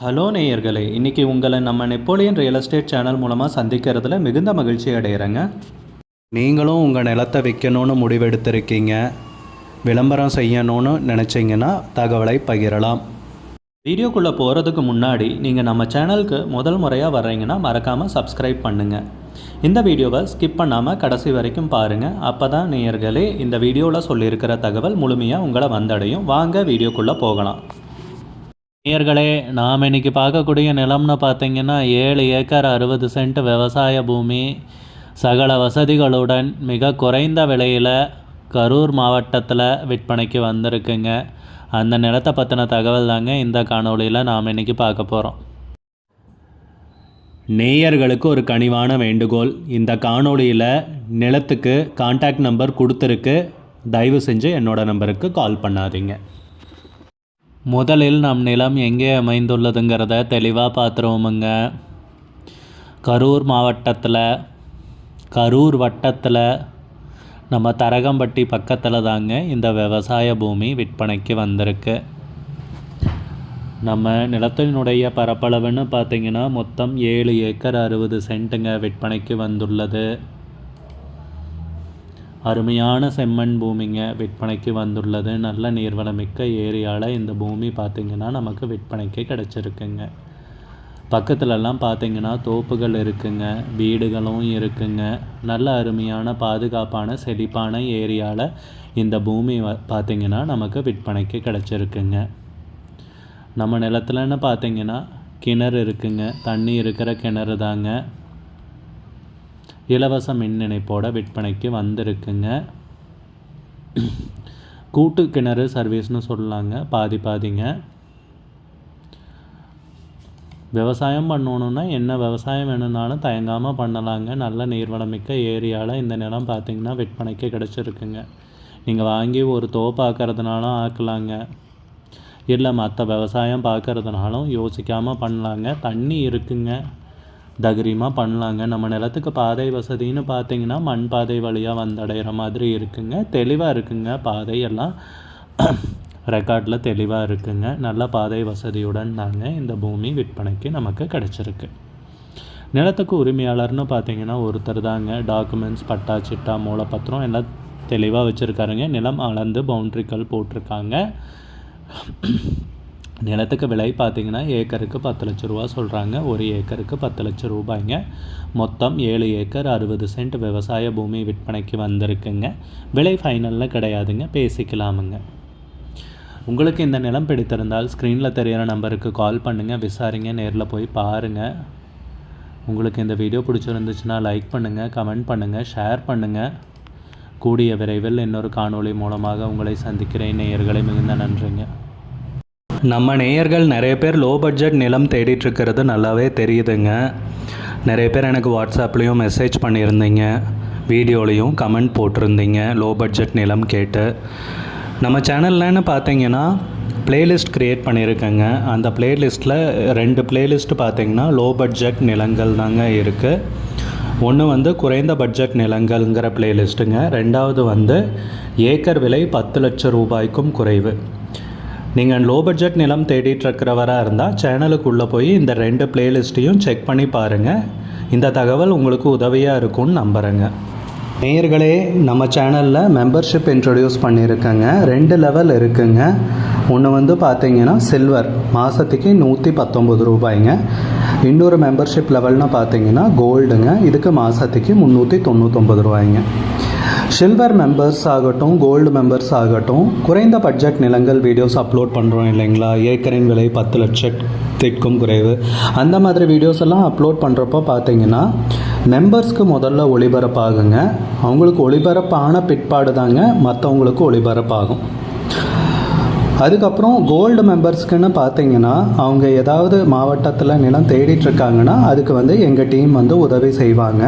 Hello நேயர்களே, இன்றைக்கி உங்களை நம்ம நெப்போலியன் ரியல் எஸ்டேட் சேனல் மூலமாக சந்திக்கிறதுல மிகுந்த மகிழ்ச்சி அடைகிறேங்க. நீங்களும் உங்கள் நிலத்தை விற்கணும்னு முடிவெடுத்திருக்கீங்க, விளம்பரம் செய்யணும்னு நினச்சிங்கன்னா தகவலை பகிரலாம். வீடியோக்குள்ளே போகிறதுக்கு முன்னாடி நீங்கள் நம்ம சேனலுக்கு முதல் முறையாக வர்றீங்கன்னா மறக்காமல் சப்ஸ்கிரைப் பண்ணுங்கள். இந்த வீடியோவை ஸ்கிப் பண்ணாமல் கடைசி வரைக்கும் பாருங்கள். அப்போ தான் நேயர்களே இந்த வீடியோவில் சொல்லியிருக்கிற தகவல் முழுமையாக உங்களை வந்தடையும். வாங்க வீடியோக்குள்ளே போகலாம். நேயர்களே, நாம் இன்றைக்கி பார்க்கக்கூடிய நிலம்னு பார்த்திங்கன்னா 7 ஏக்கர் 60 சென்ட் விவசாய பூமி, சகல வசதிகளுடன் மிக குறைந்த விலையில் கரூர் மாவட்டத்தில் விற்பனைக்கு வந்திருக்குங்க. அந்த நிலத்தை பற்றின தகவல் தாங்க இந்த காணொலியில் நாம் இன்றைக்கி பார்க்க போகிறோம். நேயர்களுக்கு ஒரு கனிவான வேண்டுகோள், இந்த காணொலியில் நிலத்துக்கு கான்டாக்ட் நம்பர் கொடுத்துருக்கு, தயவு செஞ்சு என்னோடய நம்பருக்கு கால் பண்ணாதீங்க. முதலில் நம் நிலம் எங்கே அமைந்துள்ளதுங்கிறத தெளிவாக பார்த்துருவோமுங்க. கரூர் மாவட்டத்தில் கரூர் வட்டத்தில் நம்ம தரகம்பட்டி பக்கத்தில் தாங்க இந்த விவசாய பூமி விற்பனைக்கு வந்திருக்கு. நம்ம நிலத்தினுடைய பரப்பளவுன்னு பார்த்திங்கன்னா மொத்தம் 7 ஏக்கர் 60 சென்ட்டுங்க விற்பனைக்கு வந்துள்ளது. அருமையான செம்மண் பூமிங்க விற்பனைக்கு வந்துள்ளது. நல்ல நீர்வளமிக்க ஏரியாவில் இந்த பூமி பார்த்திங்கன்னா நமக்கு விற்பனைக்கு கிடச்சிருக்குங்க. பக்கத்துலலாம் பார்த்திங்கன்னா தோப்புகள் இருக்குங்க, வீடுகளும் இருக்குங்க. நல்ல அருமையான பாதுகாப்பான செழிப்பான ஏரியாவில் இந்த பூமி பார்த்திங்கன்னா நமக்கு விற்பனைக்கு கிடச்சிருக்குங்க. நம்ம நிலத்துலன்னு பார்த்திங்கன்னா கிணறு இருக்குங்க, தண்ணி இருக்கிற கிணறு தாங்க. இலவச மின் இணைப்போட விற்பனைக்கு வந்திருக்குங்க. கூட்டு கிணறு சர்வீஸ்னு சொல்லலாங்க, பாதி பாதிங்க. விவசாயம் பண்ணணுன்னா என்ன விவசாயம் வேணும்னாலும் தயங்காமல் பண்ணலாங்க. நல்ல நீர்வளமிக்க ஏரியாவில் இந்த நிலம் பார்த்திங்கன்னா விற்பனைக்கு கிடச்சிருக்குங்க. நீங்கள் வாங்கி ஒரு தோப்பு ஆக்கிறதுனாலும் ஆக்கலாங்க, இல்லை மற்ற விவசாயம் பார்க்குறதுனாலும் யோசிக்காமல் பண்ணலாங்க. தண்ணி இருக்குங்க, தைரியமாக பண்ணலாங்க. நம்ம நிலத்துக்கு பாதை வசதின்னு பார்த்திங்கன்னா மண் பாதை வழியாக வந்தடைகிற மாதிரி இருக்குங்க. தெளிவாக இருக்குங்க, பாதையெல்லாம் ரெக்கார்டில் தெளிவாக இருக்குங்க. நல்ல பாதை வசதியுடன் தாங்க இந்த பூமி விற்பனைக்கு நமக்கு கிடச்சிருக்கு. நிலத்துக்கு உரிமையாளர்னு பார்த்திங்கன்னா ஒருத்தர் தாங்க. டாக்குமெண்ட்ஸ், பட்டா, சிட்டா, மூலப்பத்திரம் எல்லாம் தெளிவாக வச்சுருக்காருங்க. நிலம் அளந்து பவுண்ட்ரிக்கல் போட்டிருக்காங்க. நிலத்துக்கு விலை பார்த்திங்கன்னா ஏக்கருக்கு 10 லட்ச ரூபா சொல்கிறாங்க. ஒரு ஏக்கருக்கு 10 லட்ச ரூபாய்ங்க. மொத்தம் 7 ஏக்கர் 60 சென்ட் விவசாய பூமி விற்பனைக்கு வந்திருக்குங்க. விலை ஃபைனலில் கிடையாதுங்க, பேசிக்கலாமுங்க. உங்களுக்கு இந்த நிலம் பிடித்திருந்தால் ஸ்க்ரீனில் தெரிகிற நம்பருக்கு கால் பண்ணுங்கள், விசாரிங்க, நேரில் போய் பாருங்கள். உங்களுக்கு இந்த வீடியோ பிடிச்சிருந்துச்சுன்னா லைக் பண்ணுங்கள், கமெண்ட் பண்ணுங்கள், ஷேர் பண்ணுங்கள். கூடிய விரைவில் இன்னொரு காணொளி மூலமாக உங்களை சந்திக்கிறேன். நேயர்களை மிகுந்த நன்றிங்க. நம்ம நேயர்கள் நிறைய பேர் லோ பட்ஜெட் நிலம் தேடிட்டுருக்கிறது நல்லாவே தெரியுதுங்க. நிறைய பேர் எனக்கு வாட்ஸ்அப்லேயும் மெசேஜ் பண்ணியிருந்தீங்க, வீடியோலையும் கமெண்ட் போட்டிருந்தீங்க லோ பட்ஜெட் நிலம் கேட்டு. நம்ம சேனல்லன்னு பார்த்தீங்கன்னா ப்ளேலிஸ்ட் க்ரியேட் பண்ணியிருக்கேங்க. அந்த ப்ளேலிஸ்ட்டில் 2 ப்ளேலிஸ்ட்டு பார்த்திங்கன்னா லோ பட்ஜெட் நிலங்கள் தாங்க இருக்குது. ஒன்று குறைந்த பட்ஜெட் நிலங்கள்ங்கிற ப்ளேலிஸ்ட்டுங்க. 2வது ஏக்கர் விலை 10 லட்சம் ரூபாய்க்கும் குறைவு. நீங்கள் லோ பட்ஜெட் நிலம் தேடிட்டுருக்கிறவராக இருந்தால் சேனலுக்குள்ளே போய் இந்த 2 ப்ளேலிஸ்ட்டையும் செக் பண்ணி பாருங்கள். இந்த தகவல் உங்களுக்கு உதவியாக இருக்கும்னு நம்புகிறேங்க. நேயர்களே, நம்ம சேனலில் மெம்பர்ஷிப் இன்ட்ரடியூஸ் பண்ணியிருக்கேங்க. 2 லெவல் இருக்குங்க. ஒன்று பார்த்திங்கன்னா சில்வர், மாதத்துக்கு 119 ரூபாய்ங்க. இன்னொரு மெம்பர்ஷிப் லெவல்னு பார்த்திங்கன்னா கோல்டுங்க, இதுக்கு மாதத்துக்கு 399 ரூபாய்ங்க. சில்வர் மெம்பர்ஸ் ஆகட்டும், கோல்டு மெம்பர்ஸ் ஆகட்டும், குறைந்த பட்ஜெட் நிலங்கள் வீடியோஸ் அப்லோட் பண்ணுறோம் இல்லைங்களா, ஏக்கரின் விலை 10 லட்சத்திற்கும் குறைவு, அந்த மாதிரி வீடியோஸ் எல்லாம் அப்லோட் பண்ணுறப்போ பார்த்திங்கன்னா மெம்பர்ஸ்க்கு முதல்ல ஒளிபரப்பாகுங்க. அவங்களுக்கு ஒளிபரப்பான பிற்பாடு தாங்க மற்றவங்களுக்கு ஒளிபரப்பாகும். அதுக்கப்புறம் கோல்டு மெம்பர்ஸ்க்குன்னு பார்த்தீங்கன்னா அவங்க ஏதாவது மாவட்டத்தில் நிலம் தேடிட்டுருக்காங்கன்னா அதுக்கு எங்கள் டீம் உதவி செய்வாங்க.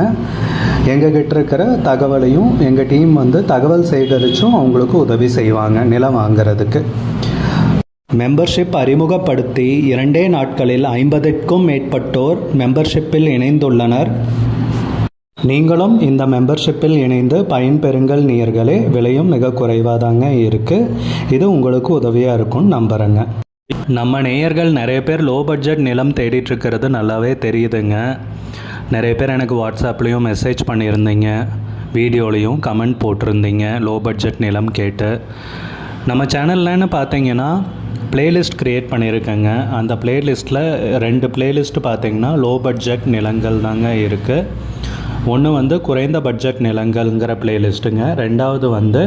எங்ககிட்ட இருக்கிற தகவலையும் எங்கள் டீம் தகவல் சேகரித்தும் அவங்களுக்கு உதவி செய்வாங்க நிலம் வாங்கிறதுக்கு. மெம்பர்ஷிப் அறிமுகப்படுத்தி 2 நாட்களில் 50க்கும் மேற்பட்டோர் மெம்பர்ஷிப்பில் இணைந்துள்ளனர். நீங்களும் இந்த மெம்பர்ஷிப்பில் இணைந்து பயன்பெறுங்கள் நேயர்களே. விலையும் மிக குறைவாக தாங்க இருக்குது. இது உங்களுக்கு உதவியாக இருக்கும்னு நம்புகிறேங்க. நம்ம நேயர்கள் நிறைய பேர் லோ பட்ஜெட் நிலம் தேடிட்டுருக்கிறது நல்லாவே தெரியுதுங்க. நிறைய பேர் எனக்கு வாட்ஸ்அப்லேயும் மெசேஜ் பண்ணியிருந்தீங்க, வீடியோலையும் கமெண்ட் போட்டிருந்தீங்க லோ பட்ஜெட் நிலம் கேட்டு. நம்ம சேனல்லன்னு பார்த்தீங்கன்னா ப்ளேலிஸ்ட் க்ரியேட் பண்ணியிருக்கேங்க. அந்த ப்ளேலிஸ்ட்டில் 2 ப்ளேலிஸ்ட் பார்த்திங்கன்னா லோ பட்ஜெட் நிலங்கள் தாங்க இருக்குது. ஒன்று குறைந்த பட்ஜெட் நிலங்கள்ங்கிற ப்ளேலிஸ்ட்டுங்க. 2வது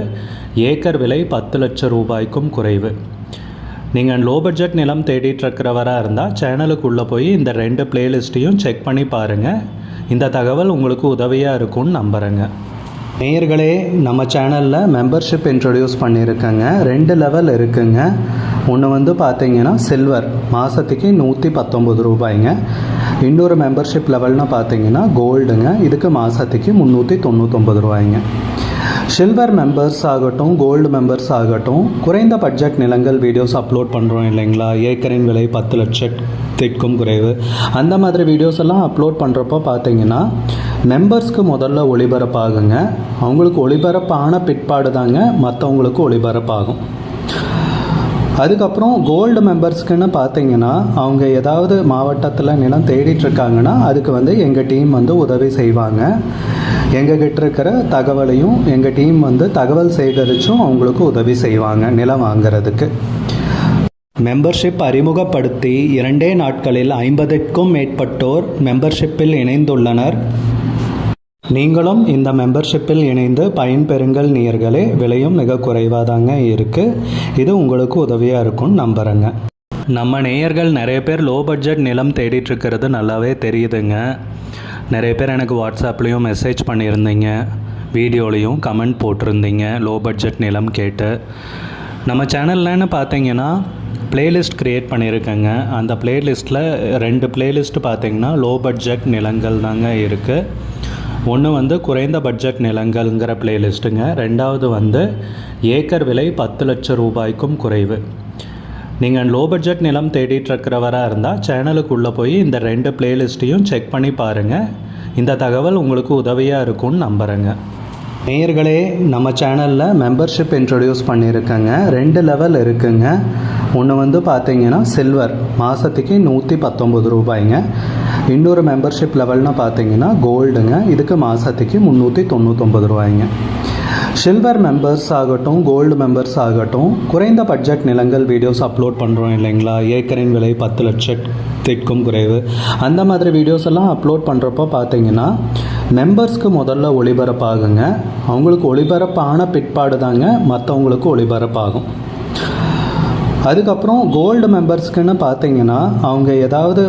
ஏக்கர் விலை 10 லட்சம் ரூபாய்க்கும் குறைவு. நீங்கள் லோ பட்ஜெட் நிலம் தேடிட்டுருக்கிறவராக இருந்தால் சேனலுக்குள்ளே போய் இந்த 2 ப்ளேலிஸ்ட்டையும் செக் பண்ணி பாருங்கள். இந்த தகவல் உங்களுக்கு உதவியாக இருக்கும்னு நம்புகிறேங்க. நேயர்களே, நம்ம சேனலில் மெம்பர்ஷிப் இன்ட்ரடியூஸ் பண்ணியிருக்கேங்க. 2 லெவல் இருக்குங்க. ஒன்று பார்த்தீங்கன்னா சில்வர், மாதத்துக்கு 119 ரூபாய்ங்க. இன்னொரு மெம்பர்ஷிப் லெவல்னு பார்த்தீங்கன்னா கோல்டுங்க, இதுக்கு மாதத்துக்கு 399 ரூபாய்ங்க. சில்வர் மெம்பர்ஸ் ஆகட்டும், கோல்டு மெம்பர்ஸ் ஆகட்டும், குறைந்த பட்ஜெட் நிலங்கள் வீடியோஸ் அப்லோட் பண்ணுறோம் இல்லைங்களா, ஏக்கரின் விலை 10 லட்சத்திற்கும் குறைவு, அந்த மாதிரி வீடியோஸ் எல்லாம் அப்லோட் பண்ணுறப்போ பார்த்தீங்கன்னா மெம்பர்ஸ்க்கு முதல்ல ஒளிபரப்பாகுங்க. அவங்களுக்கு ஒளிபரப்பான பிற்பாடு தாங்க மற்றவங்களுக்கு ஒளிபரப்பாகும். அதுக்கப்புறம் கோல்டு மெம்பர்ஸ்க்குன்னு பார்த்தீங்கன்னா அவங்க ஏதாவது மாவட்டத்தில் நிலம் தேடிட்டுருக்காங்கன்னா அதுக்கு எங்கள் டீம் உதவி செய்வாங்க. எங்ககிட்ட இருக்கிற தகவலையும் எங்கள் டீம் தகவல் சேகரித்தும் அவங்களுக்கு உதவி செய்வாங்க நிலம் வாங்கிறதுக்கு. மெம்பர்ஷிப் அறிமுகப்படுத்தி 2 நாட்களில் 50க்கும் மேற்பட்டோர் மெம்பர்ஷிப்பில் இணைந்துள்ளனர். நீங்களும் இந்த மெம்பர்ஷிப்பில் இணைந்து பயன்பெறுங்கள் நேயர்களே. விலையும் மிக குறைவாக தாங்க இருக்குது. இது உங்களுக்கு உதவியாக இருக்கும்னு நம்புகிறேங்க. நம்ம நேயர்கள் நிறைய பேர் லோ பட்ஜெட் நிலம் தேடிட்டுருக்கிறது நல்லாவே தெரியுதுங்க. நிறைய பேர் எனக்கு வாட்ஸ்அப்லேயும் மெசேஜ் பண்ணியிருந்தீங்க, வீடியோலையும் கமெண்ட் போட்டிருந்தீங்க லோ பட்ஜெட் நிலம் கேட்டு. நம்ம சேனல்லன்னு பார்த்தீங்கன்னா ப்ளேலிஸ்ட் க்ரியேட் பண்ணியிருக்கேங்க. அந்த ப்ளேலிஸ்ட்டில் 2 ப்ளேலிஸ்ட் பார்த்திங்கன்னா லோ பட்ஜெட் நிலங்கள் தாங்க இருக்குது. ஒன்று குறைந்த பட்ஜெட் நிலங்கள்ங்கிற ப்ளேலிஸ்ட்டுங்க. 2வது ஏக்கர் விலை 10 லட்சம் ரூபாய்க்கும் குறைவு. நீங்கள் லோ பட்ஜெட் நிலம் தேடிட்டுருக்கிறவராக இருந்தால் சேனலுக்குள்ளே போய் இந்த 2 ப்ளேலிஸ்ட்டையும் செக் பண்ணி பாருங்கள். இந்த தகவல் உங்களுக்கு உதவியாக இருக்கும்னு நம்புகிறேங்க. நேயர்களே, நம்ம சேனலில் மெம்பர்ஷிப் இன்ட்ரடியூஸ் பண்ணியிருக்கேங்க. 2 லெவல் இருக்குங்க. ஒன்று பார்த்தீங்கன்னா சில்வர், மாதத்துக்கு 119 ரூபாய்ங்க. இன்னொரு மெம்பர்ஷிப் லெவல்னு பார்த்தீங்கன்னா கோல்டுங்க, இதுக்கு மாதத்துக்கு 399 ரூபாய்ங்க. சில்வர் மெம்பர்ஸ் ஆகட்டும், கோல்டு மெம்பர்ஸ் ஆகட்டும், குறைந்த பட்ஜெட் நிலங்கள் வீடியோஸ் அப்லோட் பண்ணுறோம் இல்லைங்களா, ஏக்கரின் விலை 10 லட்சத்திற்கும் குறைவு, அந்த மாதிரி வீடியோஸ் எல்லாம் அப்லோட் பண்ணுறப்போ பார்த்தீங்கன்னா மெம்பர்ஸ்க்கு முதல்ல ஒளிபரப்பாகுங்க. அவங்களுக்கு ஒளிபரப்பான பிற்பாடு தாங்க மற்றவங்களுக்கு ஒளிபரப்பாகும். அதுக்கப்புறம் கோல்டு மெம்பர்ஸ்க்குன்னு பார்த்தீங்கன்னா அவங்க ஏதாவது